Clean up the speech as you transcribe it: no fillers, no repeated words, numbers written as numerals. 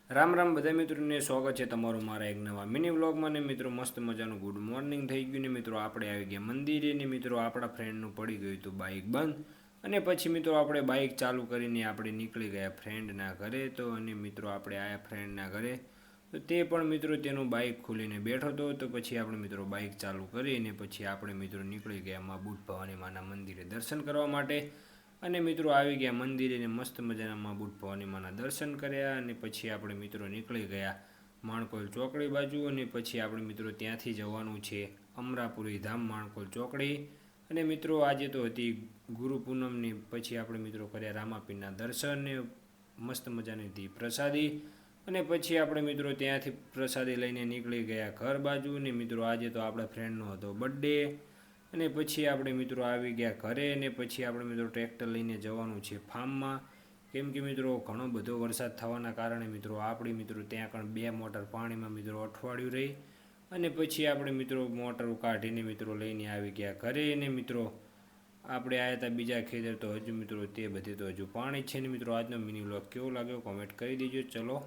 રામ રામ બધા મિત્રોને સ્વાગત છે તમારું મારા એક નવા મિની વ્લોગમાં ને મિત્રો મસ્ત મજાનું ગુડ મોર્નિંગ થઈ ગયું ને મિત્રો આપણે આવી ગયા મંદિરે ને મિત્રો આપણા ફ્રેન્ડનું પડી ગયું હતું બાઇક બંધ અને પછી મિત્રો આપણે બાઇક ચાલુ કરીને આપણે નીકળી ગયા ફ્રેન્ડના ઘરે તો અને મિત્રો આપણે આયા ફ્રેન્ડના ઘરે તો તે પણ મિત્રો તેનું બાઇક ખોલીને બેઠો હતો તો પછી આપણે મિત્રો બાઇક ચાલુ કરીને પછી આપણે મિત્રો નીકળી ગયા મા બુટ ભવાની માના મંદિરે દર્શન કરવા માટે અને મિત્રો આવી ગયા મંદિરે ને મસ્ત મજાના મા બુટ ભવાની માના દર્શન કર્યા અને પછી આપણે મિત્રો નીકળી ગયા માણકોલ ચોકડી બાજુ અને પછી આપણે મિત્રો ત્યાંથી જવાનું છે અમરાપુરી ધામ માણકોલ ચોકડી અને મિત્રો આજે તો હતી ગુરુ પૂનમની પછી આપણે મિત્રો કર્યા રામાપીરના દર્શન ને મસ્ત મજાની હતી પ્રસાદી અને પછી આપણે મિત્રો ત્યાંથી પ્રસાદી લઈને નીકળી ગયા ઘર બાજુ ને મિત્રો આજે તો આપણા ફ્રેન્ડનો હતો બર્થડે અને પછી આપણે મિત્રો આવી ગયા ઘરે અને પછી આપણે મિત્રો ટ્રેક્ટર લઈને જવાનું છે ફાર્મમાં કેમ કે મિત્રો ઘણો બધો વરસાદ થવાના કારણે મિત્રો આપણી મિત્રો ત્યાં પણ 2 મોટર પાણીમાં મિત્રો અઠવાડિયું રહી અને પછી આપણે મિત્રો મોટર કાઢીને મિત્રો લઈને આવી ગયા ઘરે અને મિત્રો આપણે આવ્યા હતા બીજા ખેતર તો હજુ મિત્રો તે બધે તો હજુ પાણી છે ને મિત્રો આજનો મિની વ્લોગ કેવો લાગ્યો કોમેન્ટ કરી દેજો. ચલો.